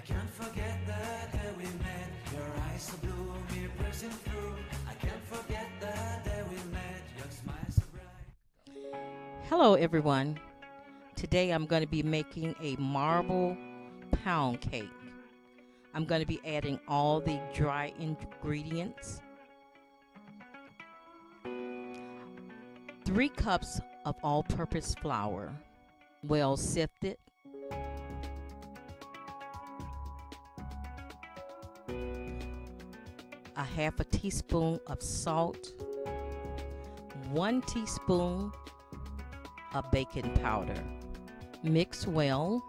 can't forget the day we met. Your eyes so blue, me pressing through. I can't forget the day we met. Your smile so bright. Hello everyone. Today I'm going to be making a marble pound cake. I'm going to be adding all the dry ingredients. 3 cups of all-purpose flour, well sifted. A half a teaspoon of salt. 1 teaspoon of baking powder. Mix well.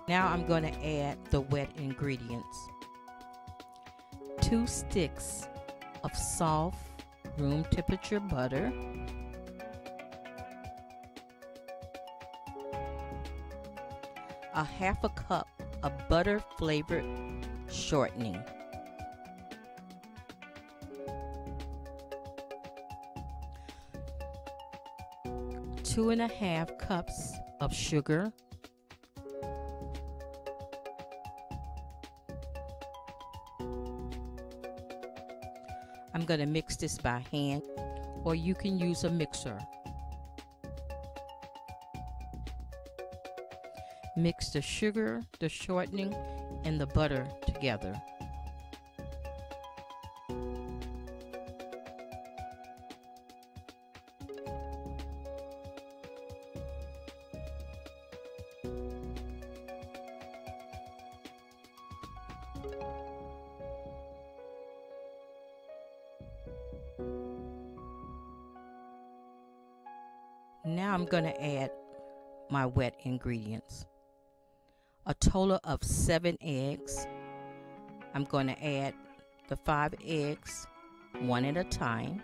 Now I'm going to add the wet ingredients. 2 sticks of soft room temperature butter. A half a cup of butter flavored shortening. 2.5 cups of sugar. I'm going to mix this by hand, or you can use a mixer. Mix the sugar, the shortening, and the butter together. Now I'm going to add my wet ingredients. A total of 7 eggs. I'm going to add the 5 eggs one at a time.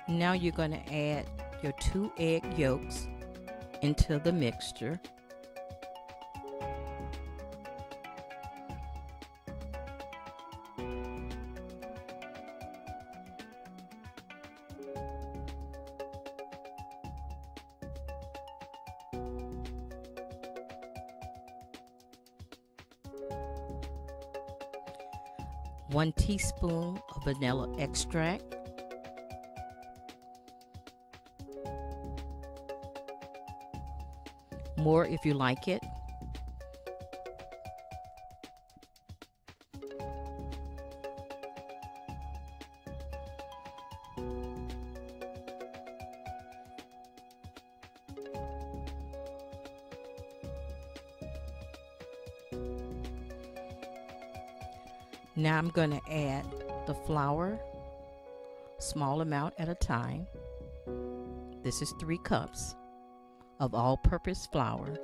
Now you're going to add your 2 egg yolks into the mixture. One teaspoon of vanilla extract. More if you like it. Now I'm going to add the flour, small amount at a time. This is 3 cups of all-purpose flour.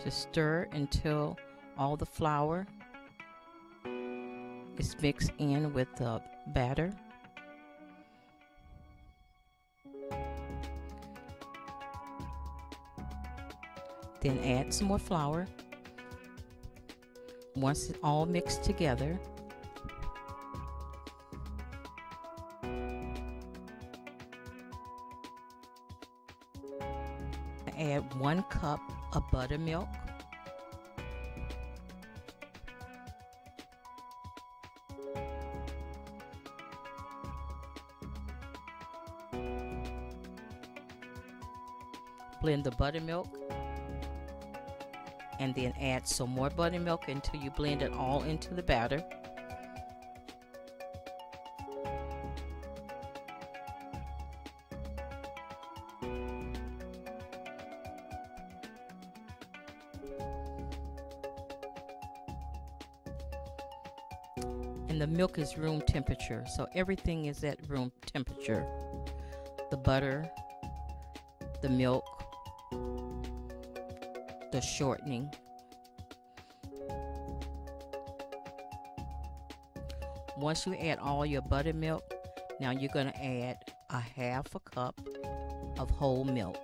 Just stir until all the flour is mixed in with the batter. Then add some more flour. Once it's all mixed together, add 1 cup of buttermilk. Blend the buttermilk and then add some more buttermilk until you blend it all into the batter. And the milk is room temperature, so everything is at room temperature. The butter, the milk, the shortening. Once you add all your buttermilk, now you're going to add a half a cup of whole milk.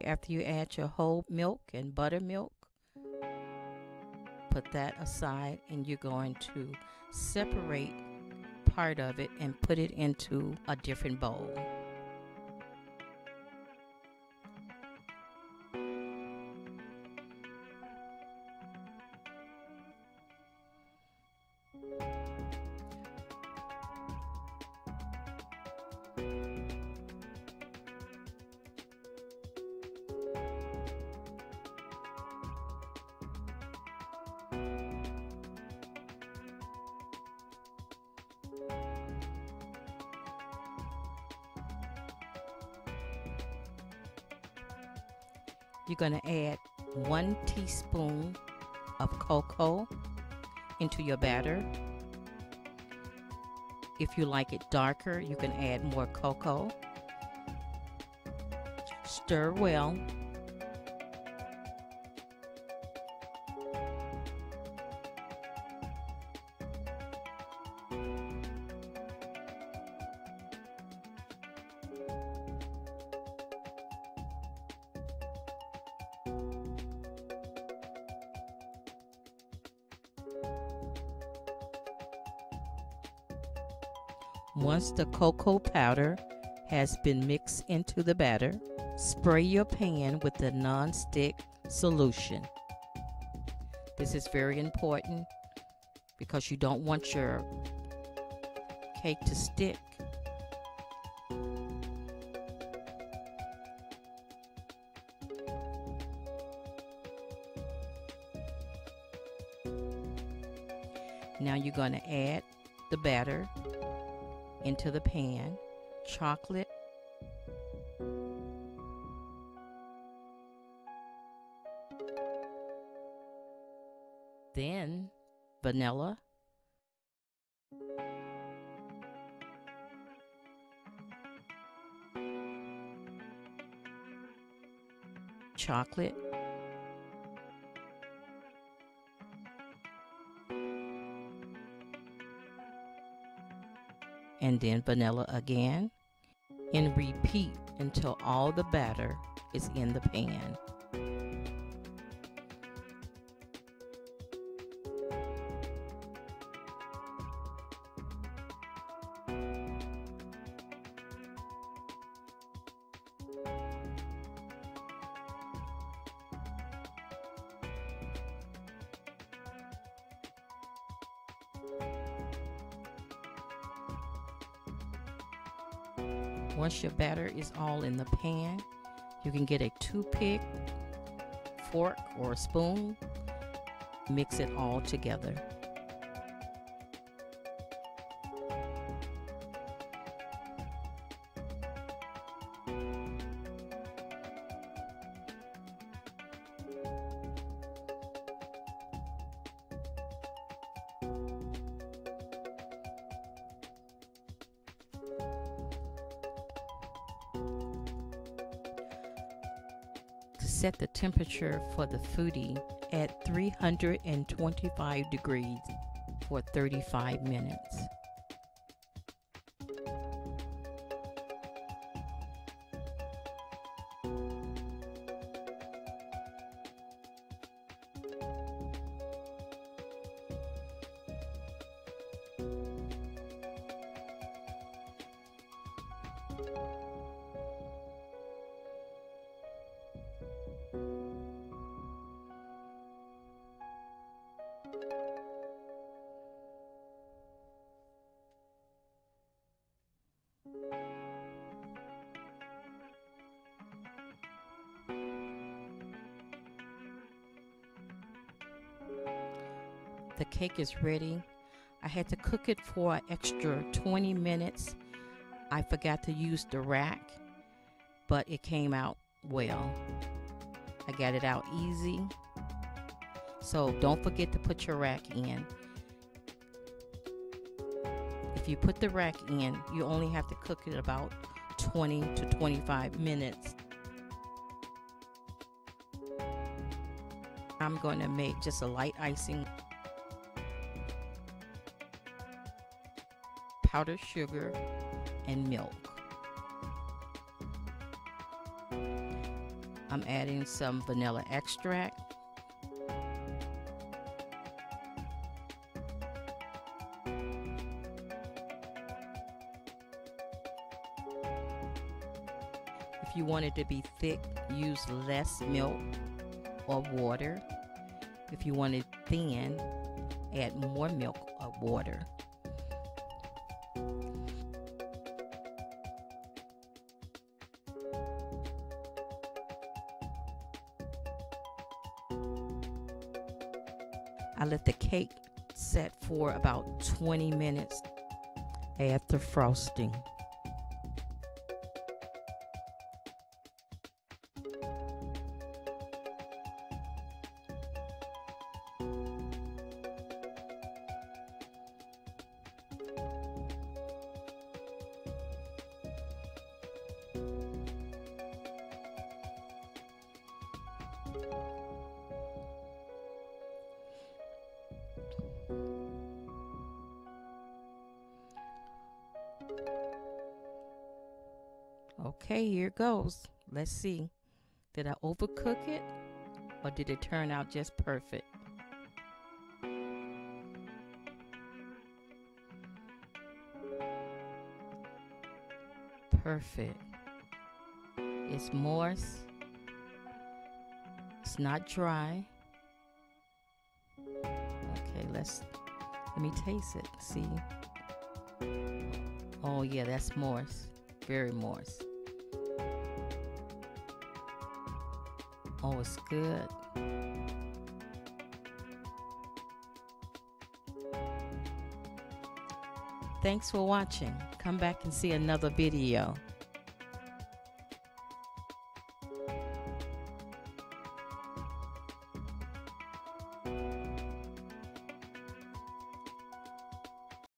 After you add your whole milk and buttermilk, put that aside, and you're going to separate part of it and put it into a different bowl. You're going to add 1 teaspoon of cocoa into your batter. If you like it darker, you can add more cocoa. Stir well. Once the cocoa powder has been mixed into the batter, spray your pan with the non-stick solution. This is very important because you don't want your cake to stick. Now you're going to add the batter into the pan, chocolate, then vanilla, chocolate, and then vanilla again, and repeat until all the batter is in the pan. Once your batter is all in the pan, you can get a toothpick, fork, or a spoon, mix it all together. Set the temperature for the foodie at 325 degrees for 35 minutes. The cake is ready. I had to cook it for an extra 20 minutes. I forgot to use the rack, but it came out well. I got it out easy. So don't forget to put your rack in. If you put the rack in, you only have to cook it about 20 to 25 minutes. I'm going to make just a light icing. Powdered sugar and milk. I'm adding some vanilla extract. If you want it to be thick, use less milk or water. If you want it thin, add more milk or water. I let the cake set for about 20 minutes. Add the frosting. Okay, here it goes. Let's see. Did I overcook it or did it turn out just perfect? Perfect. It's moist. It's not dry. Okay, let me taste it. See? Oh yeah, that's moist. Very moist. Oh, it's good. Thanks for watching. Come back and see another video.